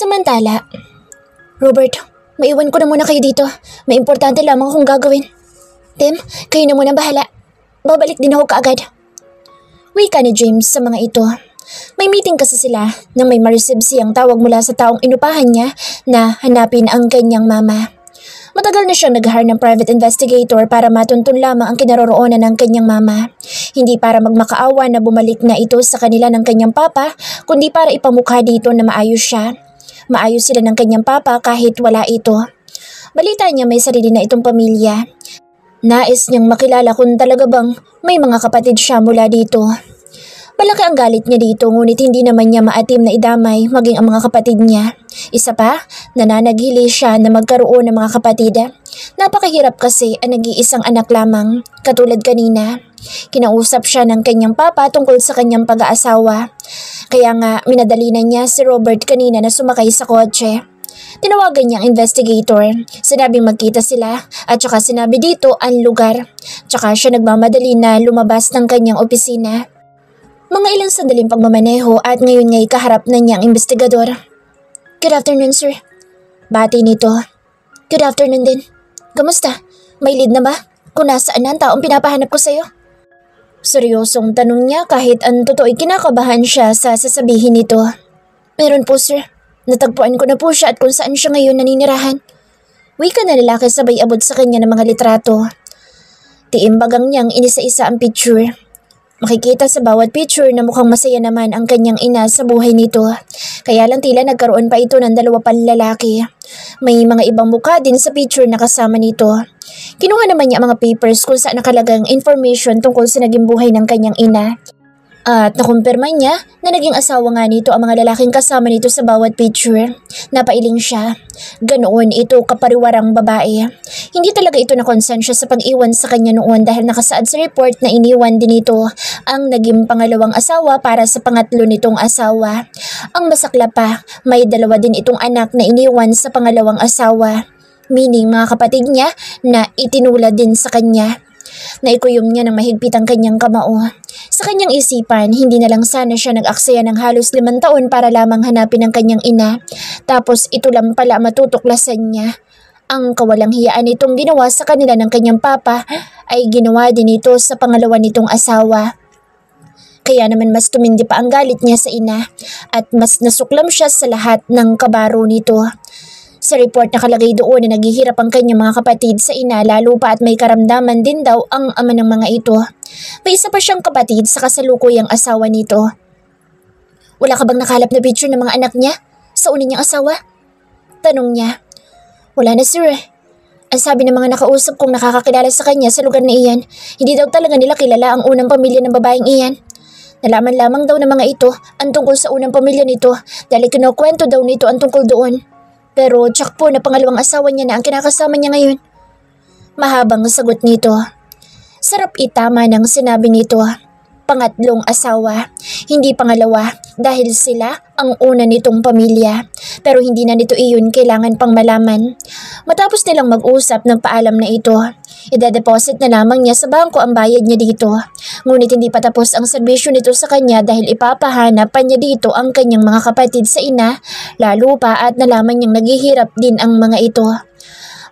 Samantala, Robert, maiwan ko na muna kayo dito. May importante lamang akong gagawin. Tim, kayo na muna bahala. Babalik din ako kaagad. Wika ni James sa mga ito. May meeting kasi sila nang may ma-receive siyang tawag mula sa taong inupahan niya na hanapin ang kanyang mama. Matagal na siyang nag-hire ng private investigator para matuntun lamang ang kinaroroonan ng kanyang mama. Hindi para magmakaawa na bumalik na ito sa kanila ng kanyang papa, kundi para ipamukha dito na maayos siya. Maayos sila ng kanyang papa kahit wala ito. Balita niya may sarili na itong pamilya. Nais niyang makilala kung talaga bang may mga kapatid siya mula dito. Malaki ang galit niya dito ngunit hindi naman niya maatim na idamay maging ang mga kapatid niya. Isa pa, nananagili siya na magkaroon ng mga kapatid. Napakahirap kasi ang nag-iisang anak lamang, katulad kanina. Kinausap siya ng kanyang papa tungkol sa kanyang pag-aasawa. Kaya nga minadali na niya si Robert kanina na sumakay sa kotse. Tinawagan niya ang investigator, sinabing magkita sila at saka sinabi dito ang lugar. Tsaka siya nagmamadali na lumabas ng kanyang opisina. Mga ilang sandaling pagmamaneho at ngayon nga'y kaharap na niya ang investigador. Good afternoon, sir. Bati nito. Good afternoon din. Kamusta? May lead na ba? Kung nasaan na ang taong pinapahanap ko sa'yo? Seryosong tanong niya kahit ang totoo'y kinakabahan siya sa sasabihin nito. Meron po, sir. Natagpuan ko na po siya at kung saan siya ngayon naninirahan. Wika na lalaki sabay abot sa kanya ng mga litrato. Tiimbagang niyang inisa-isa ang picture. Makikita sa bawat picture na mukhang masaya naman ang kanyang ina sa buhay nito. Kaya lang tila nagkaroon pa ito ng dalawa pang lalaki. May mga ibang mukha din sa picture na kasama nito. Kinuha naman niya ang mga papers kung saan nakalagang information tungkol sa naging buhay ng kanyang ina. At nakumpirma niya na naging asawa nga nito ang mga lalaking kasama nito sa bawat picture. Napailing siya. Ganoon ito kapariwarang babae. Hindi talaga ito nakonsensya sa pag-iwan sa kanya noon dahil nakasaad sa report na iniwan din ito ang naging pangalawang asawa para sa pangatlo nitong asawa. Ang masakla pa, may dalawa din itong anak na iniwan sa pangalawang asawa. Meaning mga kapatid niya na itinulad din sa kanya. Naikuyom niya ng mahigpit ang kanyang kamao. Sa kanyang isipan, hindi na lang sana siya nag-aksaya ng halos 5 taon para lamang hanapin ang kanyang ina. Tapos ito lang pala matutuklasan niya. Ang kawalang hiyaan nitong ginawa sa kanila ng kanyang papa ay ginawa din ito sa pangalawa nitong asawa. Kaya naman mas tumindi pa ang galit niya sa ina at mas nasuklam siya sa lahat ng kabaro nito. Sa report nakalagay doon na naghihirap ang kanyang mga kapatid sa ina lalo pa at may karamdaman din daw ang ama ng mga ito. May isa pa siyang kapatid sa kasalukuyang asawa nito. Wala ka bang nakalap na picture ng mga anak niya sa una niyang asawa? Tanong niya. Wala na sir. Ang sabi ng mga nakausap kong nakakakilala sa kanya sa lugar na iyan, hindi daw talaga nila kilala ang unang pamilya ng babaeng iyan. Nalaman lamang daw ng mga ito ang tungkol sa unang pamilya nito dahil kinukwento daw nito ang tungkol doon. Pero tsak po na pangalawang asawa niya na ang kinakasama niya ngayon. Mahabang sagot nito. Sarap itama ng sinabi nito. Pangatlong asawa, hindi pangalawa dahil sila ang una nitong pamilya. Pero hindi na nito iyon kailangan pang malaman. Matapos nilang mag-usap ng paalam na ito, ida-deposit na lamang niya sa bangko ang bayad niya dito. Ngunit hindi pa tapos ang serbisyo nito sa kanya dahil ipapahanap pa niya dito ang kanyang mga kapatid sa ina, lalo pa at nalaman niyang naghihirap din ang mga ito.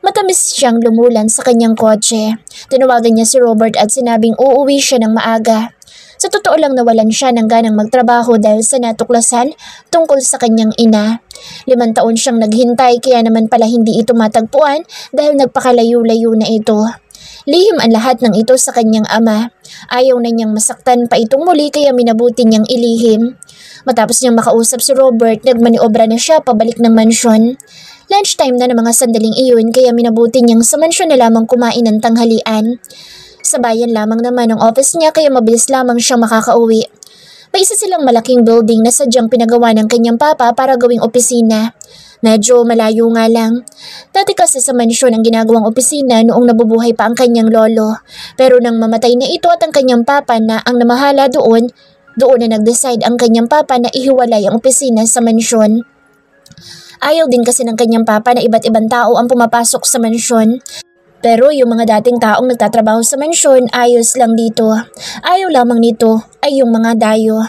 Matamis siyang lumulan sa kanyang kotse. Tinawagan niya si Robert at sinabing uuwi siya ng maaga. Sa totoo lang nawalan siya ng ganang magtrabaho dahil sa natuklasan tungkol sa kanyang ina. 5 taon siyang naghintay kaya naman pala hindi ito matagpuan dahil nagpakalayo-layo na ito. Lihim ang lahat ng ito sa kanyang ama. Ayaw na niyang masaktan pa itong muli kaya minabuti niyang ilihim. Matapos niyang makausap si Robert, nagmaniobra na siya pabalik ng mansyon. Lunchtime na ng mga sandaling iyon kaya minabuti niyang sa mansyon na lamang kumain ng tanghalian. Sa bayan lamang naman ang office niya kaya mabilis lamang siyang makakauwi. May isa silang malaking building na sadyang pinagawa ng kanyang papa para gawing opisina. Medyo malayo nga lang. Dati kasi sa mansyon ang ginagawang opisina noong nabubuhay pa ang kanyang lolo. Pero nang mamatay na ito at ang kanyang papa na ang namahala doon na nag-decide ang kanyang papa na ihiwalay ang opisina sa mansyon. Ayaw din kasi ng kanyang papa na iba't ibang tao ang pumapasok sa mansyon. Pero yung mga dating taong nagtatrabaho sa mansyon ayos lang dito. Ayaw lamang nito ay yung mga dayo.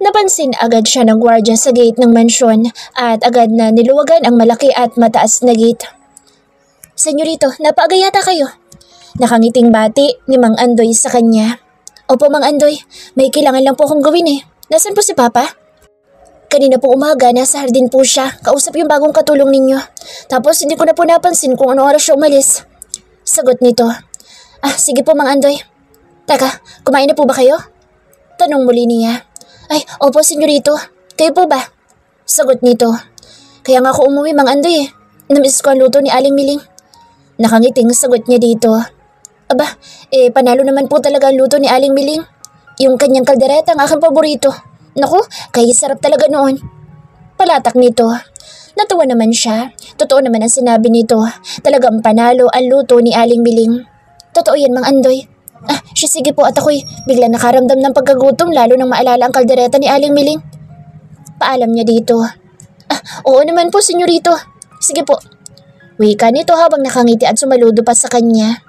Napansin agad siya ng gwardya sa gate ng mansyon at agad na niluwagan ang malaki at mataas na gate. Senyorito, napaaga yata kayo. Nakangiting bati ni Mang Andoy sa kanya. Opo Mang Andoy, may kailangan lang po akong gawin eh. Nasaan po si Papa? Kanina po umaga, nasa hardin po siya. Kausap yung bagong katulong ninyo. Tapos hindi ko na po napansin kung ano oras siya umalis. Sagot nito. Sige po Mang Andoy. Teka, kumain na po ba kayo? Tanong muli niya. Ay, opo senyorito. Kayo po ba? Sagot nito. Kaya nga ako umuwi Mang Andoy eh. Namiss ko ang luto ni Aling Miling. Nakangiting sagot niya dito. Aba, panalo naman po talaga ang luto ni Aling Miling. Yung kanyang kaldereta ang aking paborito. Naku, kaya sarap talaga noon. Palatak nito. Natuwa naman siya. Totoo naman ang sinabi nito. Talagang panalo ang luto ni Aling Miling. Totoo yan Mang Andoy. Sige po at ako'y bigla nakaramdam ng pagkagutom lalo nang maalala ang kaldereta ni Aling Miling. Paalam niya dito. Oo naman po senyorito. Sige po. Wika nito habang nakangiti at sumaludo pa sa kanya.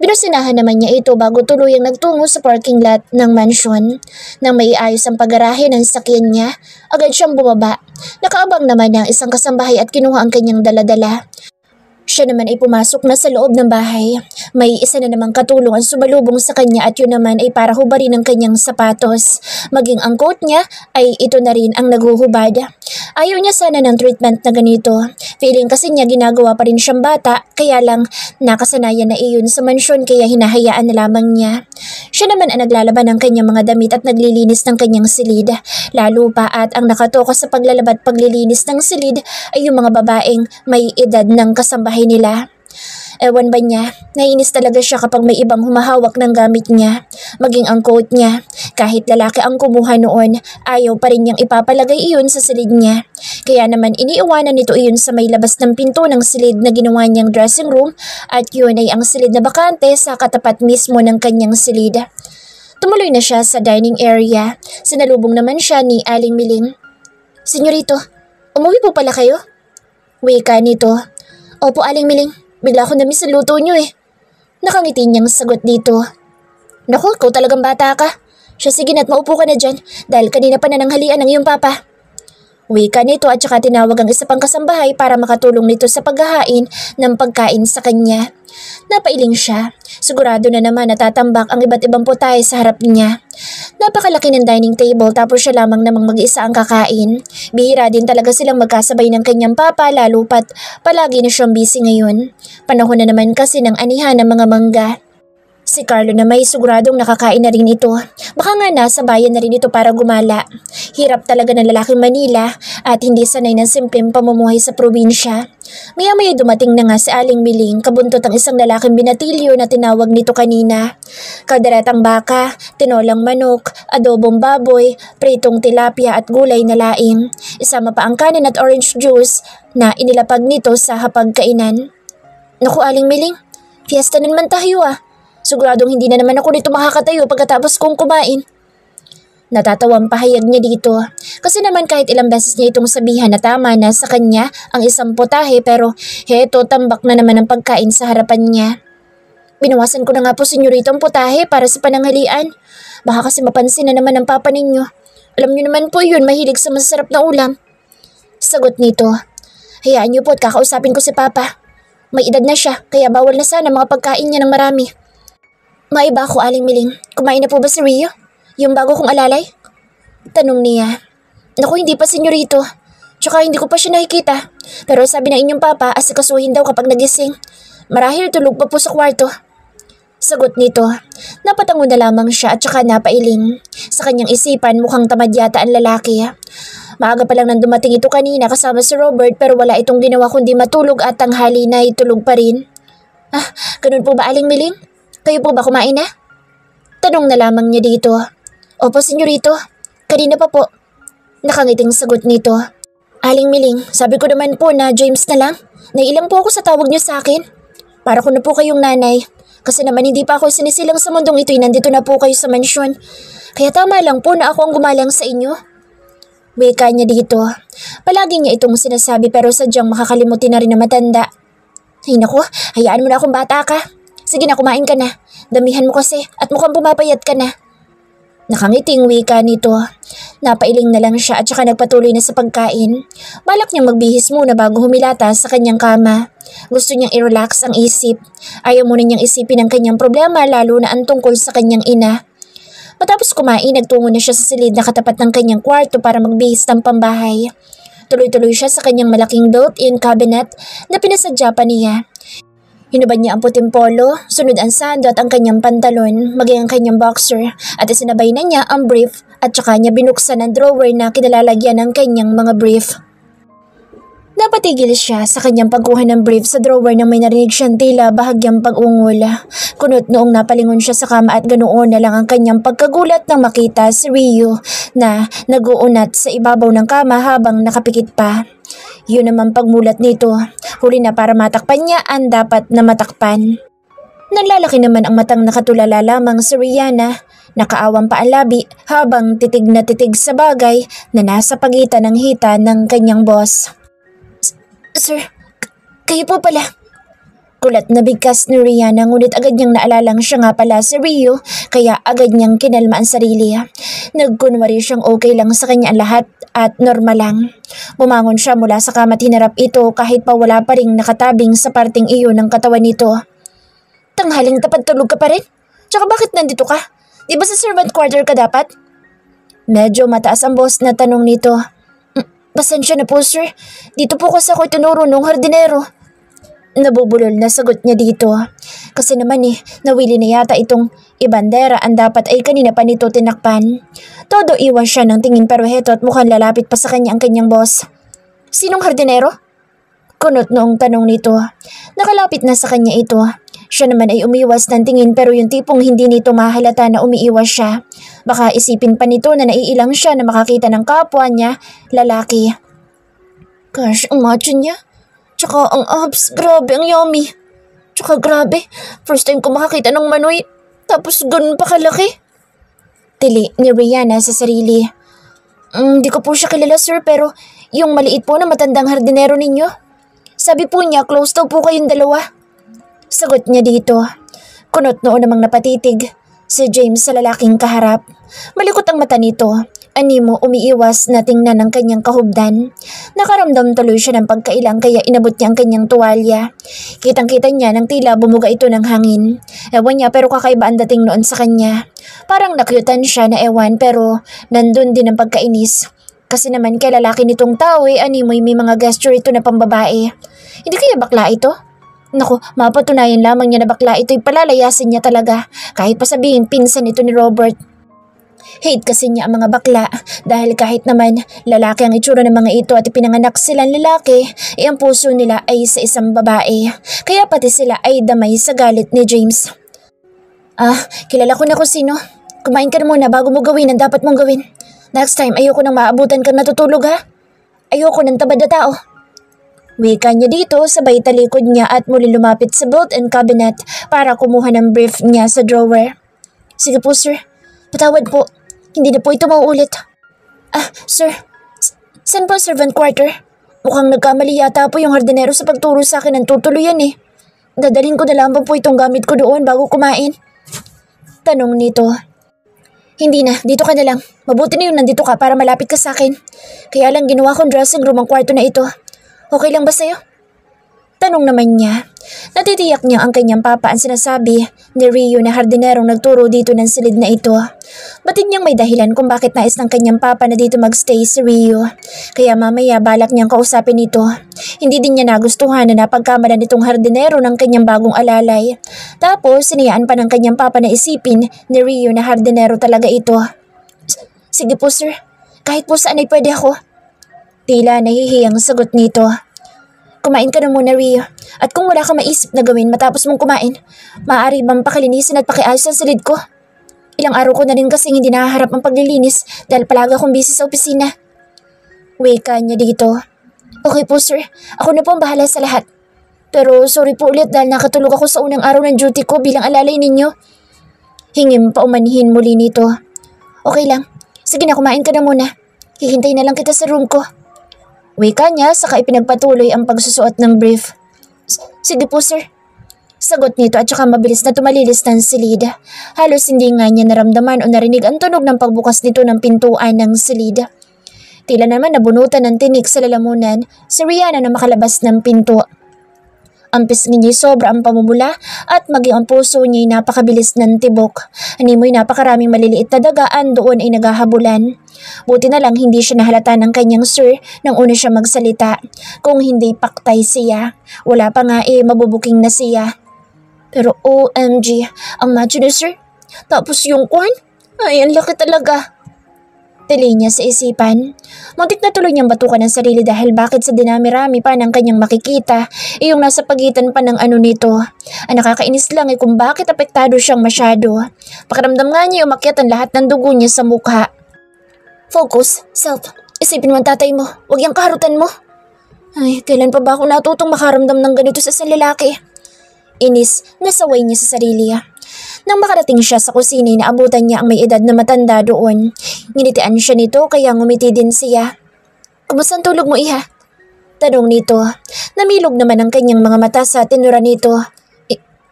Binusinahan naman niya ito bago tuluyang nagtungo sa parking lot ng mansyon. Nang maiayos ang paggarahe ng sakyan niya, agad siyang bumaba. Nakaabang naman ng isang kasambahay at kinuha ang kanyang daladala. Siya naman ay pumasok na sa loob ng bahay. May isa na namang katulong ang sumalubong sa kanya at yun naman ay para hubarin ang kanyang sapatos. Maging ang coat niya ay ito na rin ang naghuhubad. Ayaw niya sana ng treatment na ganito. Feeling kasi niya ginagawa pa rin siyang bata, kaya lang nakasanayan na iyon sa mansyon kaya hinahayaan na lamang niya. Siya naman ang naglalaban ng kanyang mga damit at naglilinis ng kanyang silid. Lalo pa at ang nakatoka sa paglalaba at paglilinis ng silid ay yung mga babaeng may edad ng kasambahay nila. Ewan ba niya, naiinis talaga siya kapag may ibang humahawak ng gamit niya. Maging ang coat niya, kahit lalaki ang kumuha noon, ayaw pa rin niyang ipapalagay iyon sa silid niya. Kaya naman iniiwanan nito iyon sa may labas ng pinto ng silid na ginawa niyang dressing room at yun ay ang silid na bakante sa katapat mismo ng kanyang silid. Tumuloy na siya sa dining area. Sinalubong naman siya ni Aling Miling. Senyorito, umuwi po pala kayo? Wika nito. Opo Aling Miling. Bigla ko na-miss ang luto niyo eh. Nakangiti niyang sagot dito. Naku, ikaw talagang bata ka. Siya sige na't maupo ka na dyan dahil kanina pa nananghalian ng iyong papa. Wika nito at saka tinawag ang isa pang kasambahay para makatulong nito sa paghahain ng pagkain sa kanya. Napailing siya. Sigurado na naman natatambak ang iba't ibang putahe sa harap niya. Napakalaki ng dining table tapos siya lamang namang mag-isa ang kakain. Bihira din talaga silang magkasabay ng kanyang papa lalo pat palagi na siyang busy ngayon. Panahon na naman kasi ng anihan ng mga mangga. Si Carlo na may siguradong nakakain na rin ito. Baka nga nasa bayan na rin ito para gumala. Hirap talaga ng lalaking Manila at hindi sanay ng simpleng pamumuhay sa probinsya. Maya-maya dumating na nga si Aling Miling, kabuntot ang isang lalaking binatilyo na tinawag nito kanina. Kalderetang baka, tinolang manok, adobong baboy, pritong tilapia at gulay na laing. Isama pa ang kanin at orange juice na inilapag nito sa hapagkainan. Naku Aling Miling, fiesta na naman tayo ah. Siguradong hindi na naman ako nito makakatayo pagkatapos kong kumain. Natatawang pahayag niya dito. Kasi naman kahit ilang beses niya itong sabihan na tama na sa kanya ang isang putahe pero heto tambak na naman ang pagkain sa harapan niya. Binawasan ko na nga po senyorito ang putahe para sa pananghalian. Baka kasi mapansin na naman ng papa ninyo. Alam niyo naman po yun, mahilig sa masarap na ulam. Sagot nito. Hayaan niyo po at kakausapin ko si papa. May edad na siya kaya bawal na sana mga pagkain niya ng marami. Maiba ako Aling Miling. Kumain na po ba si Rio? Yung bago kong alalay? Tanong niya. Naku hindi pa senyorito. Tsaka hindi ko pa siya nakikita. Pero sabi ng inyong papa asikasuhin daw kapag nagising. Marahil tulog pa po sa kwarto. Sagot nito. Napatango na lamang siya at tsaka napailing. Sa kanyang isipan mukhang tamad yata ang lalaki. Maaga pa lang nang dumating ito kanina kasama si Robert pero wala itong ginawa kundi matulog at tanghali na itulog pa rin. Ganun po ba Aling Miling? Kayo po ba kumain na? Tanong na lamang niya dito. Opo, senyorito. Kanina pa po. Nakangiting sagot nito. Aling Miling, sabi ko naman po na James na lang. Nailang po ako sa tawag niyo sa akin. Para ko na po kayong nanay. Kasi naman hindi pa ako sinisilang sa mundong ito'y nandito na po kayo sa mansyon. Kaya tama lang po na ako ang gumalang sa inyo. Wika niya dito. Palagi niya itong sinasabi pero sadyang makakalimutin na rin na matanda. Ay naku, hayaan mo na akong bata ka. Sige na, kumain ka na. Damihan mo kasi at mukhang pumapayat ka na. Nakangiting wika nito. Napailing na lang siya at saka nagpatuloy na sa pagkain. Balak niyang magbihis muna bago humilata sa kanyang kama. Gusto niyang i-relax ang isip. Ayaw muna niyang isipin ang kanyang problema lalo na ang tungkol sa kanyang ina. Matapos kumain, nagtungo na siya sa silid na katapat ng kanyang kwarto para magbihis ng pambahay. Tuloy-tuloy siya sa kanyang malaking built-in cabinet na pinasadya pa niya. Hinubad niya ang puting polo, sunod ang sando at ang kanyang pantalon, maging ang kanyang boxer, at isinabay na niya ang brief at saka niya binuksan ang drawer na kinalalagyan ng kanyang mga brief. Napatigil siya sa kanyang pagkuha ng brief sa drawer nang may narinig siyang tila bahagyang pag-ungol. Kunot noong napalingon siya sa kama at ganoon na lang ang kanyang pagkagulat nang makita si Ryu na nag-uunat sa ibabaw ng kama habang nakapikit pa. Yun naman pagmulat nito, huli na para matakpan niya ang dapat na matakpan. Nanlalaki naman ang matang nakatulala lamang si Rihanna, nakaawang pa ang labi habang titig na titig sa bagay na nasa pagitan ng hita ng kanyang boss. Sir, kayo po pala. Kulat na bigkas ni Rihanna ngunit agad niyang naalalang siya nga pala si Ryu kaya agad niyang kinalma ang sarili. Nagkunwari siyang okay lang sa kanya ang lahat at normal lang. Bumangon siya mula sa kama at hinarap ito kahit pa wala pa ring nakatabing sa parting iyon ng katawan nito. Tanghaling tapat tulog ka pa rin? Tsaka bakit nandito ka? Di ba sa servant quarter ka dapat? Medyo mataas ang boss na tanong nito. Pasensya na po sir, dito po kasi ako itinuro nung hardinero. Nabubulol na sagot niya dito. Kasi naman nawili na yata itong ibandera ang dapat ay kanina pa nito tinakpan. Todo iwas siya ng tingin pero heto at mukhang lalapit pa sa kanya ang kanyang boss. Sinong hardinero? Kunot noong tanong nito. Nakalapit na sa kanya ito. Siya naman ay umiwas ng tingin pero yung tipong hindi nito mahalata na umiiwas siya. Baka isipin pa nito na naiilang siya na makakita ng kapwa niya, lalaki. Gosh, ang macho niya. Tsaka ang abs, grabe ang yummy. Tsaka grabe, first time ko makakita ng manoy, tapos ganun pa kalaki. Tili ni Rihanna sa sarili. Hindi ko po siya kilala sir pero yung maliit po na matandang hardinero ninyo. Sabi po niya close daw po kayong dalawa. Sagot niya dito. Kunot noon namang napatitig si James sa lalaking kaharap. Malikot ang mata nito. Animo umiiwas na tingnan ng kanyang kahubdan. Nakaramdam tuloy siya ng pagkailang kaya inabot niya ang kanyang tuwalya. Kitang-kita niya nang tila bumuga ito ng hangin. Ewan niya pero kakaiba ang dating noon sa kanya. Parang nakyutan siya na ewan pero nandun din ang pagkainis. Kasi naman kay lalaki nitong tao animoy may mga gesture ito na pambabae. Hindi kaya bakla ito? Naku, mapatunayan lamang niya na bakla ito'y palalayasin niya talaga kahit pa sabihin pinsan ito ni Robert. Hate kasi niya ang mga bakla dahil kahit naman lalaki ang itsura ng mga ito at ipinanganak silang lalaki, ang puso nila ay sa isang babae. Kaya pati sila ay damay sa galit ni James. Kilala ko na kung sino. Kumain ka na muna bago mo gawin ang dapat mong gawin. Next time ayoko nang maabutan kang natutulog ha. Ayoko nang tabad na tao. Wika niya dito sabay talikod niya at muli lumapit sa built-in cabinet para kumuha ng brief niya sa drawer. Sige po sir, patawad po. Hindi na po ito mauulit. Sir, saan po ang servant quarter? Mukhang nagkamali yata po yung hardinero sa pagturo sa akin ng tutuluyan Dadalhin ko na lang po itong gamit ko doon bago kumain. Tanong nito. Hindi na, dito ka na lang. Mabuti na yun nandito ka para malapit ka sa akin. Kaya lang ginawa kong dressing room ang kwarto na ito. Okay lang ba sa'yo? Tanong naman niya. Natitiyak niya ang kanyang papa ang sinasabi ni Ryu na hardinerong nagturo dito ng silid na ito. Batid niyang may dahilan kung bakit nais ng kanyang papa na dito magstay si Ryu. Kaya mamaya balak niyang kausapin ito. Hindi din niya nagustuhan na napagkamalan nitong hardinero ng kanyang bagong alalay. Tapos sinayaan pa ng kanyang papa na isipin ni Ryu na hardinero talaga ito. Sige po sir, kahit po saan ay pwede ako. Tila nahihiyang sagot nito. Kumain ka na muna, Ryu. At kung wala ka maisip na gawin matapos mong kumain, maaari bang pakalinisin at pakiayos ang silid ko? Ilang araw ko na rin kasing hindi nakaharap ang paglilinis dahil palagi akong busy sa opisina. Wika niya dito. Okay po sir, ako na po ang bahala sa lahat. Pero sorry po ulit dahil nakatulog ako sa unang araw ng duty ko bilang alalay ninyo. Hingim pa umanihin muli nito. Okay lang, sige na kumain ka na muna. Hihintay na lang kita sa room ko. Wika niya saka ipinagpatuloy ang pagsusuot ng brief. Sige po sir. Sagot nito at saka mabilis na tumalilis ng silid. Halos hindi nga niya naramdaman o narinig ang tunog ng pagbukas nito ng pintuan ng silid. Tila naman nabunutan ng tinik sa lalamunan si Rihanna na makalabas ng pinto. Ang pisngi niya sobra ang pamumula at maging ang puso niya napakabilis ng tibok. Animoy napakaraming maliliit na dagaan doon ay naghahabulan. Buti na lang hindi siya nahalata ng kanyang sir nang una siya magsalita. Kung hindi paktay siya, wala pa nga mabubuking na siya. Pero OMG, ang macho ni sir. Tapos yung kwan? Ay, ang laki talaga. Tili niya sa isipan. Muntik na tuloy niyang batukan ang sarili dahil bakit sa dinami-rami pa ng kanyang makikita, yung nasa pagitan pa ng ano nito. Ang nakakainis lang kung bakit apektado siyang masyado. Pakiramdam nga niya umakyat ang lahat ng dugo niya sa mukha. Focus, self, isipin mo ang tatay mo, huwag yung kaharutan mo. Ay, kailan pa ba ako natutong makaramdam ng ganito sa isang lalaki? Inis, nasaway niya sa sarili. Nang makarating siya sa kusina, naabutan niya ang may edad na matanda doon. Nginitian siya nito kaya ngumiti din siya. Kumusta ang tulog mo, iha? Tanong nito. Namilog naman ang kanyang mga mata sa tinura nito.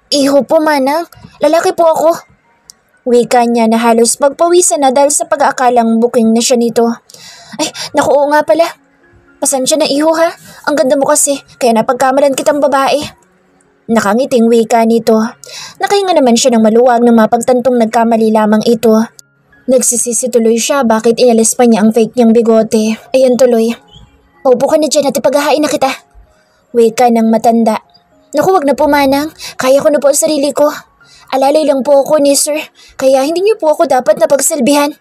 Iho po, manang. Lalaki po ako. Wika niya na halos pagpawisan na dahil sa pag-aakalang booking na siya nito. Ay, naku, oo nga pala. Pasensya na, iho ha. Ang ganda mo kasi, kaya napagkamalan kitang babae. Nakangiting wika nito. Nakahinga naman siya ng maluwag nang mapagtantong nagkamali lamang ito. Nagsisisi tuloy siya bakit inalis pa niya ang fake niyang bigote. Ayan tuloy. Paupo ka na dyan at ipaghahain na kita. Wika ng matanda. Naku, wag na po manang. Kaya ko na po ang sarili ko. Alalay lang po ako ni sir. Kaya hindi niyo po ako dapat napagsilbihan.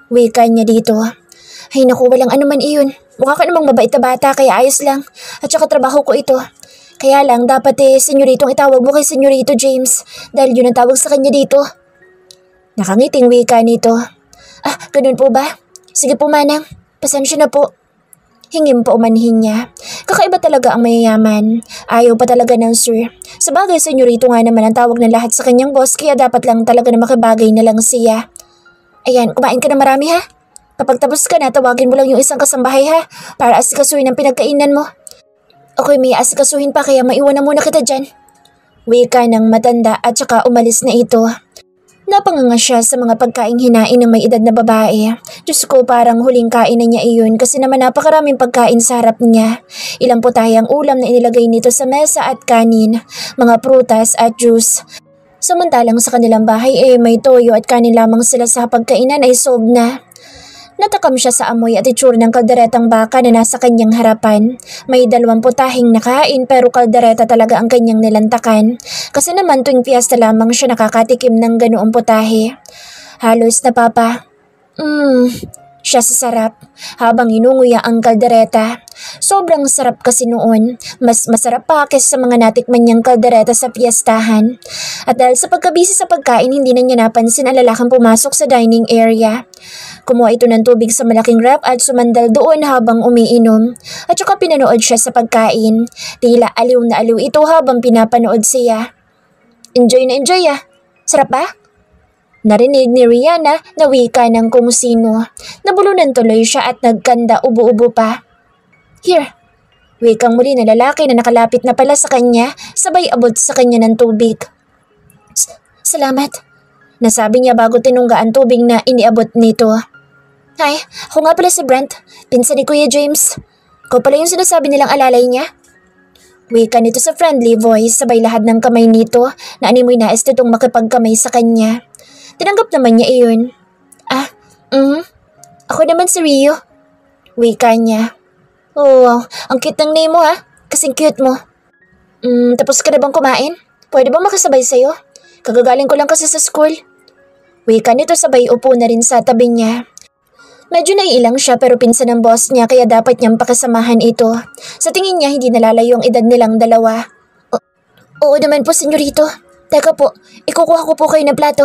Wika niya dito. Ay naku, walang anuman iyon. Mukha ka namang mabait na bata kaya ayos lang. At saka trabaho ko ito. Kaya lang, dapat senyoritong itawag mo kay senyorito James dahil yun ang tawag sa kanya dito. Nakangiting wika nito. Ah, ganun po ba? Sige po manang, pasensya na po. Hingim pa umanhin niya. Kakaiba talaga ang mayayaman. Ayaw pa talaga ng sir. Sabagay, senyorito nga naman ang tawag ng lahat sa kanyang boss kaya dapat lang talaga na makibagay na lang siya. Ayan, kumain ka na marami ha? Kapag tapos ka na, tawagin mo lang yung isang kasambahay ha para asikasuhin ang pinagkainan mo. Ako'y may asikasuhin pa kaya maiwan na muna kita dyan. Wika ng matanda at saka umalis na ito. Napanganga siya sa mga pagkaing hinain ng may edad na babae. Diyos ko, parang huling kain na niya iyon kasi naman napakaraming pagkain sa harap niya. Ilang putayang ulam na inilagay nito sa mesa at kanin, mga prutas at juice. Samantalang sa kanilang bahay may toyo at kanin lamang sila sa pagkainan ay solved na. Natakam siya sa amoy at itsura ng kalderetang baka na nasa kanyang harapan. May 2 putahing nakain pero kaldereta talaga ang kanyang nilantakan. Kasi naman tuwing piyesta lamang siya nakakatikim ng ganoong putahe. Halos siya sa sarap habang inunguya ang kaldereta. Sobrang sarap kasi noon. Mas masarap pa kaysa sa mga natikman niyang kaldereta sa piyestahan. At dahil sa pagkabisi sa pagkain, hindi na niya napansin ang lalaking pumasok sa dining area. Kumuha ito ng tubig sa malaking rep at sumandal doon habang umiinom. At saka pinanood siya sa pagkain. Tila aliw na aliw ito habang pinapanood siya. Enjoy na enjoy ah. Sarap ba? Narinig ni Rihanna na wika ng kung sino. Nabulunan tuloy siya at nagkanda ubo-ubo pa. Here. Wikang muli na lalaki na nakalapit na pala sa kanya, sabay abot sa kanya ng tubig. Salamat. Nasabi niya bago tinungga ang tubig na iniabot nito. Hi, ako nga pala si Brent, pinsan ni Kuya James. Ikaw pala yung sinasabi nilang alalay niya? Wika nito sa friendly voice, sabay lahad ng kamay nito na animoy nais nitong makipagkamay sa kanya. Tinanggap naman niya iyon. Ako naman si Rio. Wika niya. Oh, ang cute ng name mo ha. Kasing cute mo. Tapos ka na bang kumain? Pwede bang makasabay sa'yo? Kagagaling ko lang kasi sa school. Wika nito sabay upo na rin sa tabi niya. Medyo naiilang siya pero pinsan ng boss niya kaya dapat niyang pakasamahan ito. Sa tingin niya hindi nalalayo ang edad nilang dalawa. Oo naman po, senyorito. Teka po, ikukuha ko po kayo ng plato.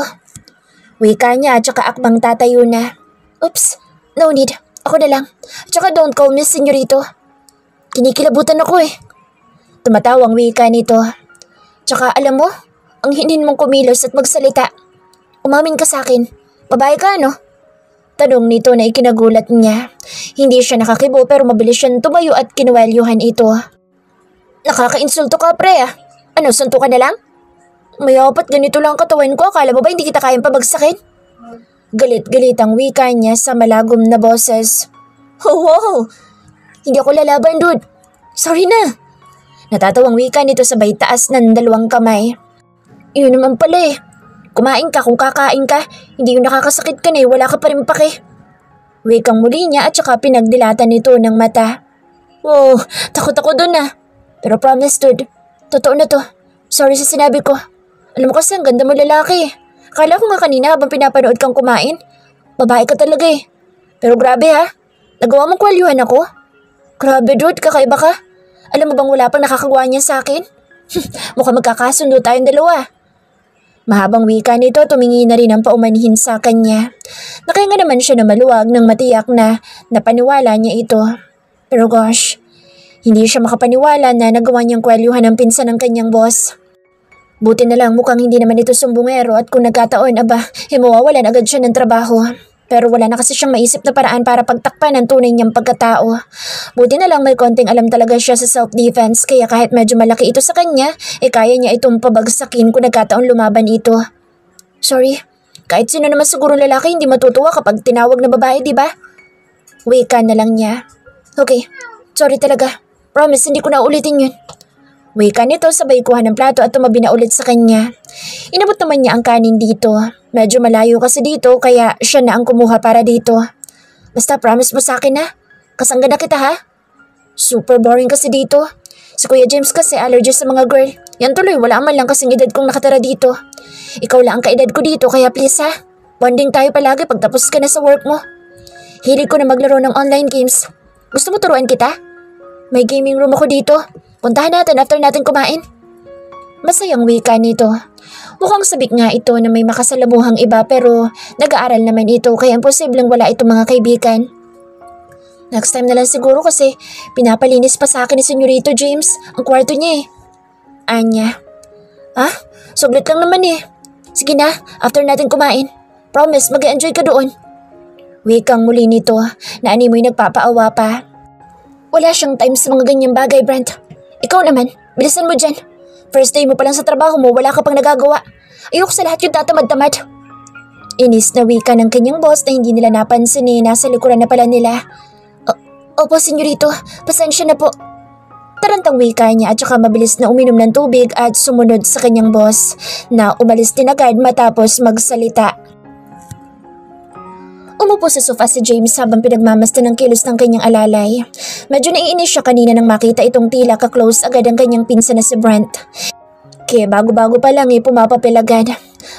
Wika niya at saka akbang tatayo na. Oops, no need. Ako na lang. At saka don't call me senyorito. Kinikilabutan ako eh. Tumatawang wika nito. Tsaka alam mo, ang hinin mong kumilos at magsalita. Umamin ka sa akin. Babae ka ano? Tanong nito na ikinagulat niya. Hindi siya nakakibo pero mabilis siyang tumayo at kinuwelyuhan ito. Nakaka-insulto ka pre ah. Ano, suntukan na lang? Mayapat ganito lang katawan ko, akala mo ba hindi kita kayang pabagsakin? Galit-galit ang wika niya sa malagom na boses. Oh, wow! Hindi ako lalaban, dude. Sorry na. Natatawang wika nito sabay taas ng dalawang kamay. Yun naman pala eh. Kumain ka kung kakain ka. Hindi yung nakakasakit ka na eh, wala ka pa rin pake. Wikang muli niya at saka pinagdilatan nito ng mata. Wow, takot ako dun ah. Pero promise dude, totoo na to. Sorry sa sinabi ko. Alam mo kasi ang ganda mo lalaki. Akala ko nga kanina habang pinapanood kang kumain. Babae ka talaga eh. Pero grabe ha, nagawa mong kwalyuhan ako. Grabe dude, kakaiba ka. Alam mo bang wala pang nakakagawa niya sa akin? Mukhang magkakasundo tayong dalawa. Mahabang wika nito, tumingi na rin ang paumanhin sa kanya. Nakahinga naman siya na maluwag nang matiyak na napaniwala niya ito. Pero gosh, hindi siya makapaniwala na nagawa niyang kwelyuhan ng pinsan ng kanyang boss. Buti na lang mukhang hindi naman ito sumbungero at kung nagkataon, mawawalan agad siya ng trabaho. Pero wala na kasi siyang maisip na paraan para pagtakpan ang tunay niyang pagkatao. Buti na lang may konting alam talaga siya sa self-defense kaya kahit medyo malaki ito sa kanya, kaya niya itong pabagsakin kung nagkataon lumaban ito. Sorry, kahit sino naman siguro lalaki hindi matutuwa kapag tinawag na babae, di ba? Wika na lang niya. Okay, sorry talaga. Promise, hindi ko na ulitin yun. Wika nito sabay kuha ng plato at tumabi na ulit sa kanya. Inabot naman niya ang kanin dito. Medyo malayo kasi dito kaya siya na ang kumuha para dito. Basta promise mo sa akin ha. Kasangga na kita ha. Super boring kasi dito. Si Kuya James kasi allergy sa mga girl. Yan tuloy, wala man lang kasing edad kong nakatira dito. Ikaw lang ang kaedad ko dito kaya please ha. Bonding tayo palagi pagtapos ka na sa work mo. Hilig ko na maglaro ng online games. Gusto mo turuan kita? May gaming room ako dito. Puntahan natin after natin kumain. Masayang wika nito. Mukhang sabik nga ito na may makasalamuhang iba pero nag-aaral naman ito kaya imposibleng wala itong mga kaibigan. Next time na lang siguro kasi pinapalinis pa sa akin ni Senyorito James ang kwarto niya eh. Anya. Ah? Suglit lang naman eh. Sige na, after natin kumain. Promise, mag-enjoy ka doon. Wikang muli nito na animoy nagpapaawa pa. Wala siyang time sa mga ganyang bagay, Brent. Ikaw naman, bilisan mo dyan. First day mo pa lang sa trabaho mo, wala ka pang nagagawa. Ayoko sa lahat yung tatamad-tamad. Inis na wika ng kanyang boss na hindi nila napansin eh, nasa likuran na pala nila. Opo, senyorito, pasensya na po. Tarantang wika niya at saka mabilis na uminom ng tubig at sumunod sa kanyang boss na umalis din agad matapos magsalita. Umupo sa sofa si James habang pinagmamasdan ng kilos ng kanyang alalay. Medyo naiinis siya kanina nang makita itong tila ka-close agad ang kanyang pinsan na si Brent. Kaya bago-bago pa lang pumapapil agad.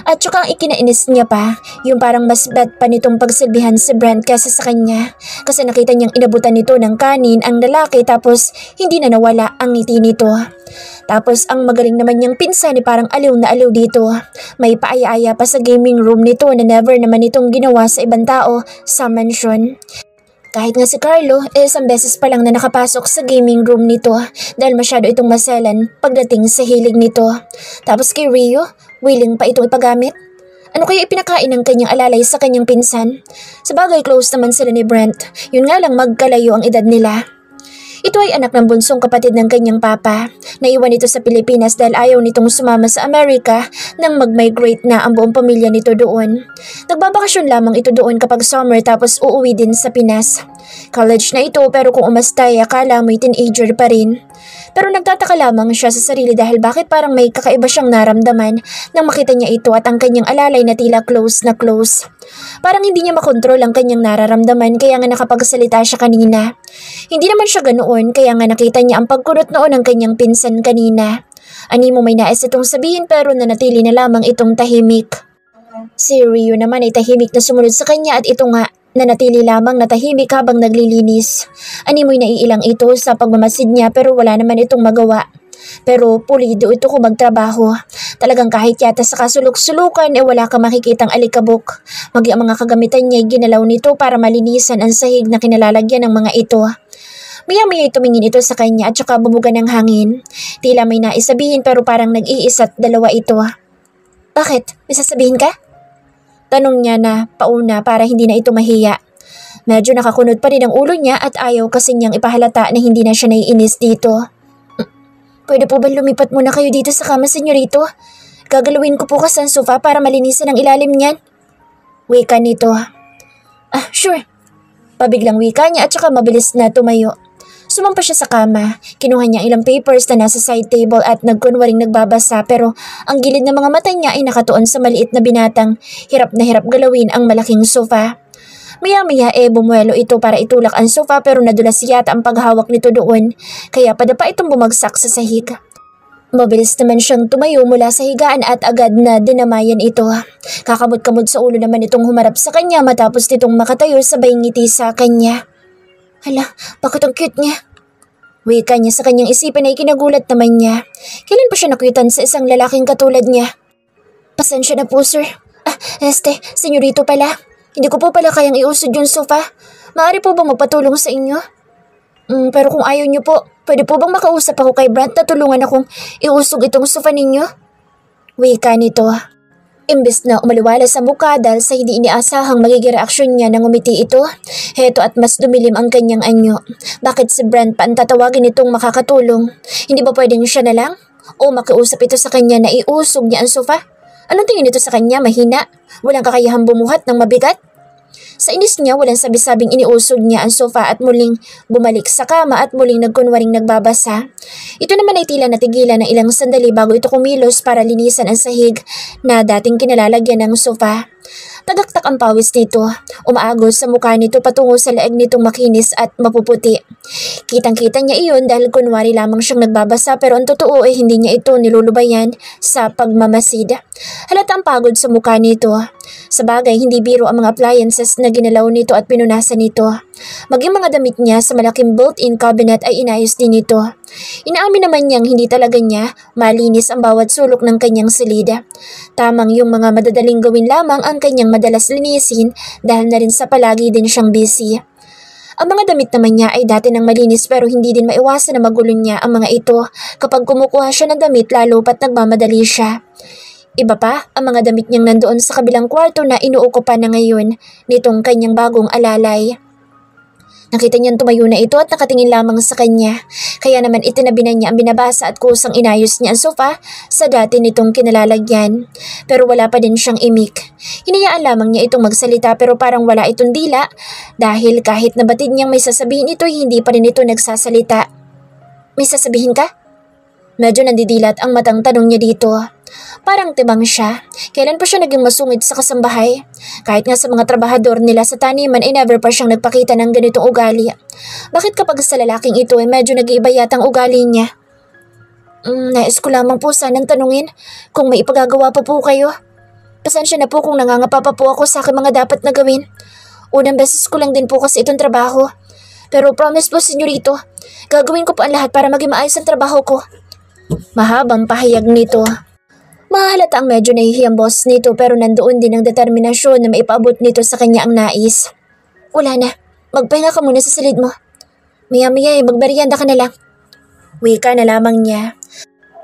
At saka ang ikinainis niya pa, yung parang mas bet pa nitong pagsilbihan si Brent kaysa sa kanya. Kasi nakita niyang inabutan nito ng kanin ang lalaki tapos hindi na nawala ang ngiti nito. Tapos ang magaling naman niyang pinsan parang aliw na aliw dito. May paaya-aya pa sa gaming room nito na never naman itong ginawa sa ibang tao sa mansyon. Kahit nga si Carlo, isang beses pa lang na nakapasok sa gaming room nito dahil masyado itong maselan pagdating sa hilig nito. Tapos kay Rio, willing pa itong ipagamit. Ano kaya ipinakain ng kanyang alalay sa kanyang pinsan? Sabagay close naman sila ni Brent, yun nga lang magkalayo ang edad nila. Ito ay anak ng bunsong kapatid ng kanyang papa. Naiwan ito sa Pilipinas dahil ayaw nitong sumama sa Amerika nang mag-migrate na ang buong pamilya nito doon. Nagbabakasyon lamang ito doon kapag summer tapos uuwi din sa Pinas. College na ito pero kung umastay akala mo'y teenager pa rin. Pero nagtataka lamang siya sa sarili dahil bakit parang may kakaiba siyang naramdaman nang makita niya ito at ang kanyang alalay na tila close na close. Parang hindi niya makontrol ang kanyang nararamdaman kaya nga nakapagsalita siya kanina. Hindi naman siya ganoon kaya nga nakita niya ang pagkunot noon ng kanyang pinsan kanina. Animo may nais itong sabihin pero nanatili na lamang itong tahimik. Si Rio naman ay tahimik na sumunod sa kanya at ito nga nanatili lamang na tahimik habang naglilinis. Animoy naiilang ito sa pagmamasid niya pero wala naman itong magawa. Pero pulido ito kung magtrabaho. Talagang kahit yata sa kasulok-sulukan wala ka makikitang alikabok. Ang mga kagamitan niya ay ginalaw nito para malinisan ang sahig na kinalalagyan ng mga ito. Maya-maya tumingin ito sa kanya at saka bumuga ng hangin. Tila may naisabihin pero parang nag-iisa't dalawa ito. Bakit? May sasabihin ka? Tanong niya na pauna para hindi na ito mahiya. Medyo nakakunod pa rin ang ulo niya at ayaw kasi niyang ipahalata na hindi na siya naiinis dito. Pwede po ba lumipat muna kayo dito sa kama, senyorito? Gagalawin ko po kasi ang sofa para malinisan ang ilalim niyan. Wika nito. Sure. Pabiglang wika niya at saka mabilis na tumayo. Sumampa siya sa kama, kinuha niya ilang papers na nasa side table at nagkunwaring nagbabasa pero ang gilid ng mga mata niya ay nakatuon sa maliit na binatang hirap na hirap galawin ang malaking sofa. Maya-maya bumuelo ito para itulak ang sofa pero nadulas yata ang paghawak nito doon kaya padapa itong bumagsak sa sahig. Mabilis naman siyang tumayo mula sa higaan at agad na dinamayan ito. Kakamot-kamot sa ulo naman itong humarap sa kanya matapos nitong makatayo sabay ngiti sa kanya. Hala, bakit ang cute niya? Wika niya sa kanyang isipin ay kinagulat naman niya. Kailan pa siya nakuyutan sa isang lalaking katulad niya? Pasensya na po, sir. Senyorito pala. Hindi ko po pala kayang iusod yung sofa. Maaari po bang magpatulong sa inyo? Pero kung ayaw niyo po, pwede po bang makausap ako kay Brent na tulungan akong iusog itong sofa ninyo? Wika nito. Imbes na umaliwala sa mukha dahil sa hindi iniasahang magiging reaksyon niya nang umiti ito, heto at mas dumilim ang kanyang anyo. Bakit si Brent pa ang tatawagin itong makakatulong? Hindi ba pwedeng siya na lang? O makiusap ito sa kanya na iusog niya ang sofa? Anong tingin nito sa kanya? Mahina? Walang kakayahang bumuhat ng mabigat? Sa inis niya, walang sabi-sabing iniusog niya ang sofa at muling bumalik sa kama at muling nagkunwaring nagbabasa. Ito naman ay tila natigilan ng ilang sandali bago ito kumilos para linisan ang sahig na dating kinalalagyan ng sofa. Tagaktak ang pawis nito, umaagos sa mukha nito patungo sa leeg nitong makinis at mapuputi. Kitang-kita niya iyon dahil kunwari lamang siyang nagbabasa pero ang totoo ay hindi niya ito nilulubayan sa pagmamasid. Halata ang pagod sa mukha nito. Sa bagay, hindi biro ang mga appliances na ginalaw nito at pinunasan nito. Maging mga damit niya sa malaking built-in cabinet ay inayos din nito. Inaamin naman niyang hindi talaga niya malinis ang bawat sulok ng kanyang silid. Tamang yung mga madadaling gawin lamang ang kanyang madalas linisin dahil na rin sa palagi din siyang busy. Ang mga damit naman niya ay dati nang malinis pero hindi din maiwasan na magulo niya ang mga ito kapag kumukuha siya ng damit lalo pat nagmamadali siya. Iba pa ang mga damit niyang nandoon sa kabilang kwarto na inuukupan na ngayon nitong kanyang bagong alalay. Nakita niyang tumayo na ito at nakatingin lamang sa kanya. Kaya naman itinabi na niya ang binabasa at kusang inayos niya ang sofa sa dati nitong kinalalagyan. Pero wala pa din siyang imik. Hinayaan lamang niya itong magsalita pero parang wala itong dila dahil kahit nabatid niyang may sasabihin ito hindi pa rin ito nagsasalita. May sasabihin ka? Medyo nandidilat ang matang tanong niya dito. Parang tibang siya. Kailan pa siya naging masungit sa kasambahay? Kahit nga sa mga trabahador nila sa taniman ay never pa siyang nagpakita ng ganitong ugali. Bakit kapag sa lalaking ito ay medyo nag-iiba yatang ugali niya? Nais ko lamang po sanang tanungin kung may ipagagawa pa po kayo. Pasensya na po kung nangangapa pa po ako sa aking mga dapat na gawin. Unang beses ko lang din po kasi itong trabaho. Pero promise po, senyorito, gagawin ko po ang lahat para maging maayos ang trabaho ko. Mahabang pahayag nito. Mahalata ang medyo nahihiyang boss nito pero nandoon din ang determinasyon na maipaabot nito sa kanya ang nais. Wala na, magpahinga ka muna sa silid mo. Maya-maya magmerienda ka na lang. Wika na lamang niya.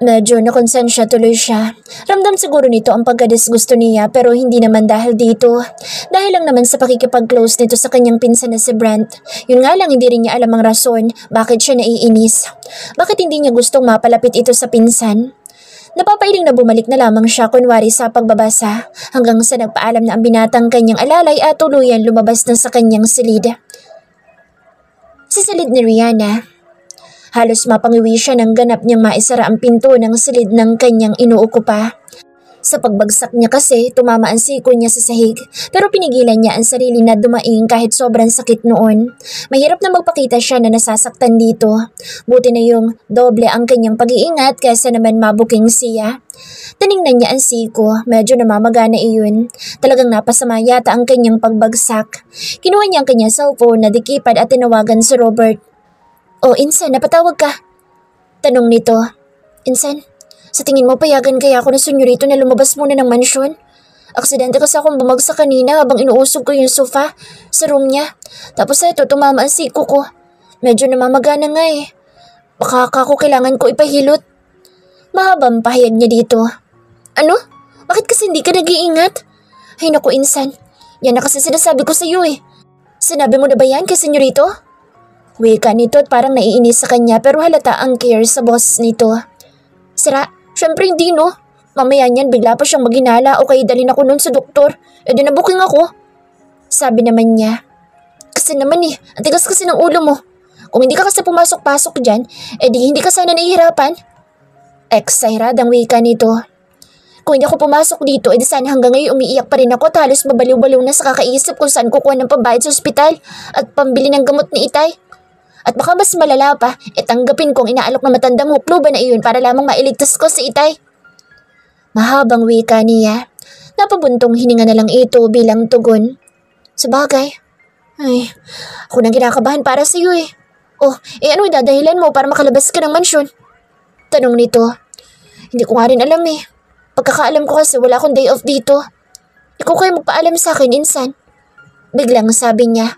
Medyo nakonsensya tuloy siya. Ramdam siguro nito ang pagkadisgusto niya pero hindi naman dahil dito. Dahil lang naman sa pakikipag-close nito sa kanyang pinsan na si Brent. Yun nga lang hindi rin niya alam ang rason bakit siya naiinis. Bakit hindi niya gustong mapalapit ito sa pinsan? Napapailing na bumalik na lamang siya kunwari sa pagbabasa hanggang sa nagpaalam na ang binatang kanyang alalay at tuluyan lumabas na sa kanyang silid. Sa silid ni Rihanna. Halos mapangiwi siya nang ganap niyang maisara ang pinto ng silid ng kanyang inuukupa. Sa pagbagsak niya kasi, tumama ang siko niya sa sahig pero pinigilan niya ang sarili na dumaing kahit sobrang sakit noon. Mahirap na magpakita siya na nasasaktan dito. Buti na yung doble ang kanyang pag-iingat kaysa naman mabuking siya. Tiningnan niya ang siko, medyo namamaga na iyon. Talagang napasama yata ang kanyang pagbagsak. Kinuha niya ang kanyang cellphone na dikipad at tinawagan si Robert. "Oh, Insan, napatawag ka?" Tanong nito. "Insan, sa tingin mo payagan kaya ako na senyorito na lumabas muna ng mansyon? Aksidente kasi akong bumagsak kanina habang inuusog ko yung sofa sa room niya. Tapos ito, tumama ang siko ko. Medyo namamaga na nga eh. Baka ako kailangan ko ipahilot." Mahabang pahayag niya dito. "Ano? Bakit kasi hindi ka nag-iingat?" "Ay naku, Insan. Yan na kasi sinasabi ko sa iyo eh. Sinabi mo na ba yan kay senyorito?" Wika nito at parang naiinis sa kanya pero halata ang care sa boss nito. Sira, syempre hindi no. Mamaya niyan bigla pa siyang maghinala o kaya dalhin ako nun sa doktor. E di na-booking ako. Sabi naman niya. Kasi naman ang tigas kasi ng ulo mo. Kung hindi ka kasi pumasok-pasok dyan, edi hindi ka sana nahihirapan. Excited ang wika nito. Kung hindi ako pumasok dito, edi sana hanggang ngayon umiiyak pa rin ako at halos mabaliw-baliw na sa kakaisip kung saan kukuha ng pambayad sa ospital at pambili ng gamot ni Itay. At baka mas malala pa, tanggapin kong inaalok na matandang hukluban na iyon para lamang mailigtas ko si Itay. Mahabang wika niya. Napabuntong hininga na lang ito bilang tugon. Sabagay. Ay, ako nang kinakabahan para sa iyo eh. Oh, ano idadahilan mo para makalabas ka ng mansyon? Tanong nito. Hindi ko nga rin alam eh. Pagkakaalam ko kasi wala akong day off dito. Ikaw kayo magpaalam sa akin, insan. Biglang sabi niya.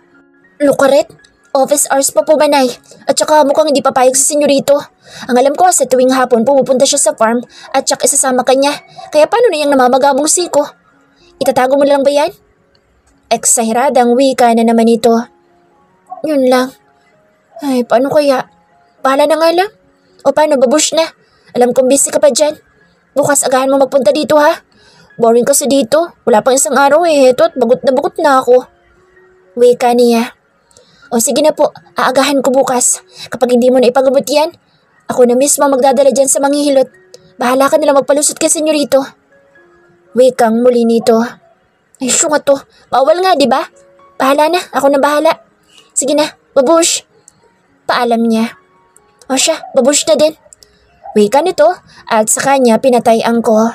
Lukaret? Office hours pa po ba, Nay? At saka mukhang hindi papayag si senyorito. Ang alam ko kasi tuwing hapon pumupunta siya sa farm at saka isasama ka niya. Kaya paano na yung namamagamong siko? Itatago mo lang ba yan? Eksahiradang wika na naman ito. Yun lang. Ay, paano kaya? Bahala na nga lang. O paano, babush na? Alam kong busy ka pa dyan. Bukas agahan mo magpunta dito ha. Boring kasi dito. Wala pang isang araw eh. Heto at bagot na ako. Wika niya. O sige na po, aagahan ko bukas. Kapag hindi mo na ipagabot yan, ako na mismo magdadala dyan sa manghihilot. Bahala ka nalang magpalusot kay senyorito. Wikang muli nito. Ay syunga to, bawal nga diba? Bahala na, ako na bahala. Sige na, babush. Paalam niya. O siya, babush na din. Wika nito at sa kanya pinatay ang ko.